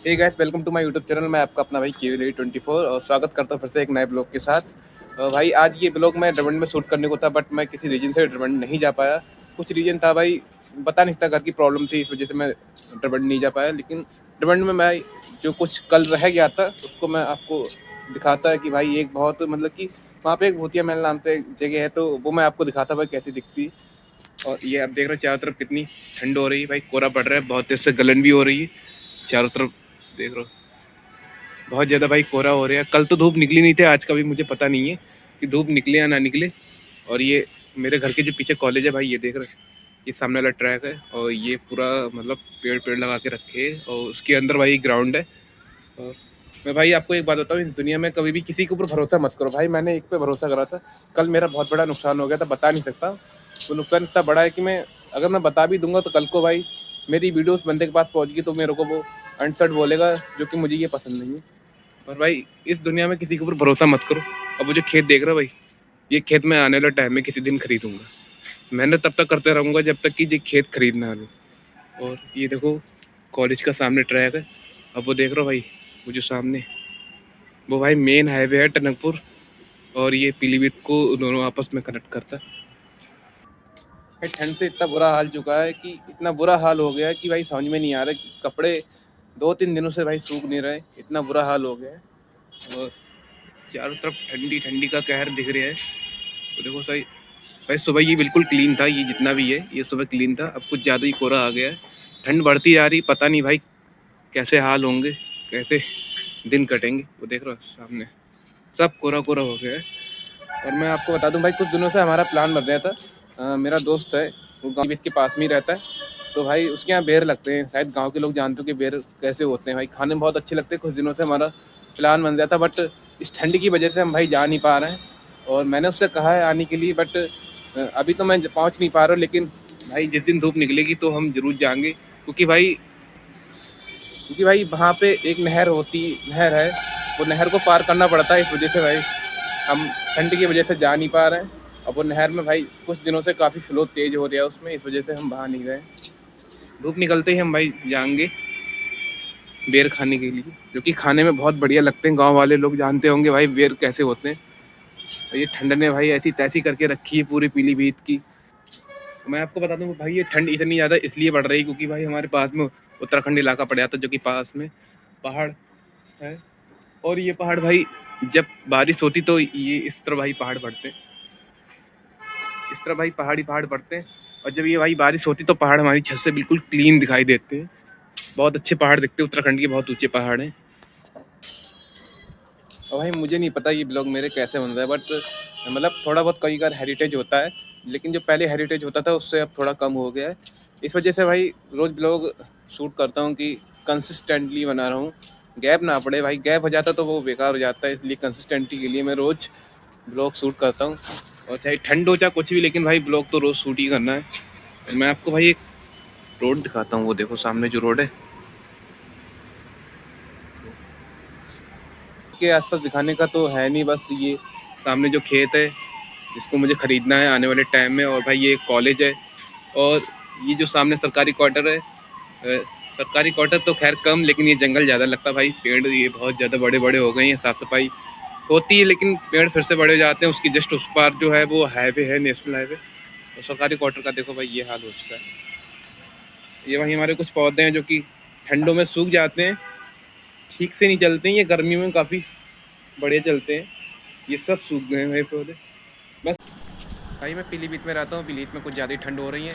Hey guys, welcome to my YouTube channel. मैं आपका अपना भाई KVL24 और स्वागत करता हूँ फिर से एक नए ब्लॉग के साथ। भाई आज ये ब्लॉग मैं ड्रबंड में शूट करने को था, बट मैं किसी रीजन से ड्रबंड नहीं जा पाया। कुछ रीजन था भाई, पता नहीं था, घर की प्रॉब्लम थी, इस वजह से मैं ड्रबंड नहीं जा पाया। लेकिन ड्रबंड में मैं जो कुछ कल रह गया था उसको मैं आपको दिखाता है कि भाई एक बहुत मतलब कि वहाँ पे एक भूतिया महल नाम से एक जगह है, तो वो मैं आपको दिखाता भाई कैसी दिखती। और ये आप देख रहे हो चारों तरफ कितनी ठंड हो रही है भाई, कोहरा पड़ रहा है, बहुत तेज से गलन भी हो रही है चारों तरफ। देख रहे हो बहुत ज़्यादा भाई कोहरा हो रहा है। कल तो धूप निकली नहीं थी, आज का भी मुझे पता नहीं है कि धूप निकले या ना निकले। और ये मेरे घर के जो पीछे कॉलेज है भाई, ये देख रहे हैं, ये सामने वाला ट्रैक है और ये पूरा मतलब पेड़ पेड़ लगा के रखे हैं और उसके अंदर भाई ग्राउंड है। और मैं भाई आपको एक बात बताऊँ, इस दुनिया में कभी भी किसी के ऊपर भरोसा मत करो भाई। मैंने एक पे भरोसा करा था, कल मेरा बहुत बड़ा नुकसान हो गया था, बता नहीं सकता। वो नुकसान इतना बड़ा है कि मैं अगर मैं बता भी दूंगा तो कल को भाई मेरी वीडियो उस बंदे के पास पहुंच गई तो मेरे को वो अनसर्ट बोलेगा, जो कि मुझे ये पसंद नहीं है। और भाई इस दुनिया में किसी के ऊपर भरोसा मत करो। अब वो जो खेत देख रहे हो भाई, ये खेत मैं आने वाले टाइम में किसी दिन खरीदूंगा। मेहनत तब तक करते रहूँगा जब तक कि ये खेत खरीद ना लूँ। और ये देखो कॉलेज का सामने ट्रैक है। अब वो देख रहे हो भाई, वो जो सामने वो भाई मेन हाईवे है टनकपुर, और ये पीलीभीत को दोनों आपस में कनेक्ट करता है। भाई ठंड से इतना बुरा हाल चुका है कि इतना बुरा हाल हो गया है कि भाई समझ में नहीं आ रहा कि कपड़े 2-3 दिनों से भाई सूख नहीं रहे, इतना बुरा हाल हो गया है। और चारों तरफ ठंडी ठंडी का कहर दिख रहा है। तो देखो सही भाई, सुबह ये बिल्कुल क्लीन था, ये जितना भी है ये सुबह क्लीन था, अब कुछ ज़्यादा ही कोहरा आ गया है। ठंड बढ़ती जा रही, पता नहीं भाई कैसे हाल होंगे, कैसे दिन कटेंगे। वो देख रहे हो सामने सब कोहरा कोहरा हो गया है। और मैं आपको बता दूं भाई, कुछ दिनों से हमारा प्लान बन रहा था। मेरा दोस्त है, वो गाँव के पास में ही रहता है, तो भाई उसके यहाँ बेर लगते हैं। शायद गांव के लोग जानते हो कि बेर कैसे होते हैं भाई, खाने में बहुत अच्छे लगते हैं। कुछ दिनों से हमारा प्लान बन रहा था, बट इस ठंड की वजह से हम भाई जा नहीं पा रहे हैं। और मैंने उससे कहा है आने के लिए, बट अभी तो मैं पहुँच नहीं पा रहा हूँ। लेकिन भाई जिस दिन धूप निकलेगी तो हम जरूर जाएंगे, क्योंकि भाई वहाँ पे एक नहर है, वो नहर को पार करना पड़ता है। इस वजह से भाई हम ठंड की वजह से जा नहीं पा रहे हैं। अब वो नहर में भाई कुछ दिनों से काफ़ी फ्लो तेज हो रहा है उसमें, इस वजह से हम बाहर नहीं गए। धूप निकलते ही हम भाई जाएंगे बेर खाने के लिए, जो कि खाने में बहुत बढ़िया लगते हैं। गांव वाले लोग जानते होंगे भाई बेर कैसे होते हैं। और ये ठंड ने भाई ऐसी तैसी करके रखी है पूरी पीलीभीत की। तो मैं आपको बता दूं भाई, ये ठंड इतनी ज़्यादा इसलिए बढ़ रही है क्योंकि भाई हमारे पास में उत्तराखंड इलाका पड़ जाता है, जो कि पास में पहाड़ है। और ये पहाड़ भाई जब बारिश होती तो ये इस तरह भाई पहाड़ बढ़ते हैं, इस तरह भाई पहाड़ी पहाड़ बढ़ते हैं। और जब ये भाई बारिश होती तो पहाड़ हमारी छत से बिल्कुल क्लीन दिखाई देते हैं, बहुत अच्छे पहाड़ दिखते हैं। उत्तराखंड के बहुत ऊंचे पहाड़ हैं। और भाई मुझे नहीं पता ये ब्लॉग मेरे कैसे बन रहा है, बट मतलब थोड़ा बहुत कई बार हेरिटेज होता है, लेकिन जो पहले हेरिटेज होता था उससे अब थोड़ा कम हो गया है। इस वजह से भाई रोज़ ब्लॉग शूट करता हूँ कि कंसिस्टेंटली बना रहा हूँ, गैप ना पड़े भाई। गैप हो जाता तो वो बेकार हो जाता है, इसलिए कंसिस्टेंटी के लिए मैं रोज़ ब्लॉग शूट करता हूँ। और चाहे ठंड हो चाहे कुछ भी, लेकिन भाई ब्लॉग तो रोज़ शूट ही करना है। और मैं आपको भाई एक रोड दिखाता हूँ, वो देखो सामने जो रोड है के आसपास दिखाने का तो है नहीं, बस ये सामने जो खेत है जिसको मुझे ख़रीदना है आने वाले टाइम में। और भाई ये कॉलेज है, और ये जो सामने सरकारी क्वार्टर है, सरकारी क्वार्टर तो खैर कम, लेकिन ये जंगल ज़्यादा लगता है भाई। पेड़ ये बहुत ज़्यादा बड़े बड़े हो गए हैं, साफ़ सफाई होती है लेकिन पेड़ फिर से बड़े हो जाते हैं। उसकी जस्ट उस पार जो है वो हाईवे है, नेशनल हाईवे। और सरकारी क्वार्टर का देखो भाई ये हाल हो चुका है। ये भाई हमारे कुछ पौधे हैं जो कि ठंडों में सूख जाते हैं, ठीक से नहीं चलते हैं। ये गर्मियों में काफ़ी बढ़िया चलते हैं, ये सब सूख गए हैं भाई पौधे। बस भाई मैं पीलीभीत में रहता हूँ, पीलीभीत में कुछ ज़्यादा ही ठंड हो रही है।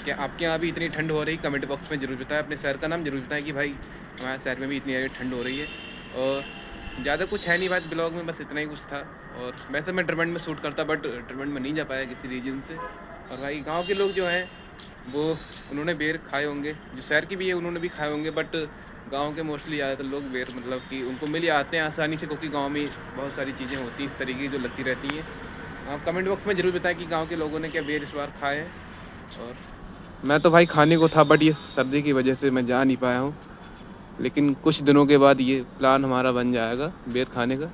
क्या आपके यहाँ भी इतनी ठंड हो रही है? कमेंट बॉक्स में ज़रूर बताएं, अपने शहर का नाम ज़रूर बताएं कि भाई हमारे शहर में भी इतनी ज़्यादा ठंड हो रही है। और ज़्यादा कुछ है नहीं बात ब्लॉग में, बस इतना ही कुछ था। और वैसे मैं ड्रबंड में शूट करता, बट ड्रबंड में नहीं जा पाया किसी रीजन से। और भाई गांव के लोग जो हैं वो उन्होंने बेर खाए होंगे, जो शहर की भी है उन्होंने भी खाए होंगे, बट गांव के मोस्टली ज़्यादातर लोग बेर मतलब कि उनको मिल आते हैं आसानी से, क्योंकि गांव में बहुत सारी चीज़ें होती हैं इस तरीके की जो लगती रहती हैं। आप कमेंट बॉक्स में ज़रूर बताएं कि गांव के लोगों ने क्या बेर इस बार खाए हैं। और मैं तो भाई खाने को था, बट ये सर्दी की वजह से मैं जा नहीं पाया हूँ। लेकिन कुछ दिनों के बाद ये प्लान हमारा बन जाएगा बेर खाने का।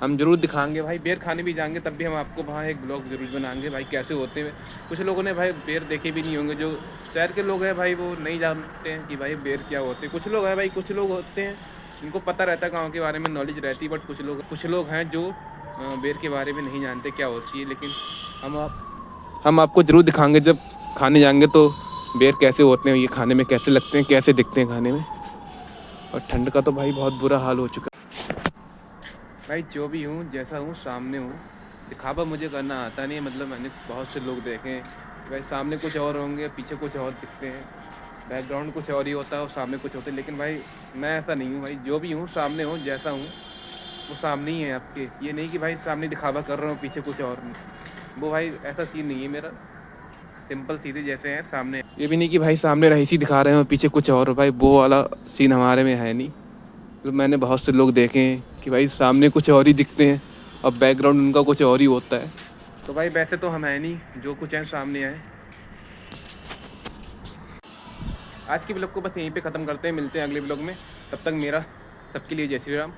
हम जरूर दिखाएंगे भाई। बेर खाने भी जाएंगे तब भी हम आपको वहाँ एक ब्लॉग जरूर बनाएंगे भाई, कैसे होते हैं। कुछ लोगों ने भाई बेर देखे भी नहीं होंगे, जो शहर के लोग हैं भाई वो नहीं जानते हैं कि भाई बेर क्या होते हैं। कुछ लोग हैं भाई, कुछ लोग होते हैं जिनको पता रहता है, गाँव के बारे में नॉलेज रहती है, बट कुछ लोग हैं जो बेर के बारे में नहीं जानते क्या होती है। लेकिन हम आपको ज़रूर दिखाएंगे जब खाने जाएंगे तो बेर कैसे होते हैं, ये खाने में कैसे लगते हैं, कैसे दिखते हैं खाने में। और ठंड का तो भाई बहुत बुरा हाल हो चुका है भाई। जो भी हूँ, जैसा हूँ, सामने हूँ। दिखावा मुझे करना आता नहीं है, मतलब मैंने बहुत से लोग देखे हैं भाई, सामने कुछ और होंगे, पीछे कुछ और दिखते हैं, बैकग्राउंड कुछ और ही होता है और सामने कुछ होता है। लेकिन भाई मैं ऐसा नहीं हूँ भाई, जो भी हूँ सामने हूँ, जैसा हूँ वो सामने ही है आपके। ये नहीं कि भाई सामने दिखावा कर रहा हूँ, पीछे कुछ और नहीं, वो भाई ऐसा सीन नहीं है मेरा। सिंपल सीधे जैसे हैं सामने। ये भी नहीं कि भाई सामने रईसी दिखा रहे हैं और पीछे कुछ और, भाई वो वाला सीन हमारे में है नहीं। तो मैंने बहुत से लोग देखे हैं कि भाई सामने कुछ और ही दिखते हैं और बैकग्राउंड उनका कुछ और ही होता है। तो भाई वैसे तो हम है नहीं, जो कुछ है सामने है। आज की ब्लॉग को बस यहीं पे ख़त्म करते हैं, मिलते हैं अगले ब्लॉग में। तब तक मेरा सबके लिए जय श्री राम।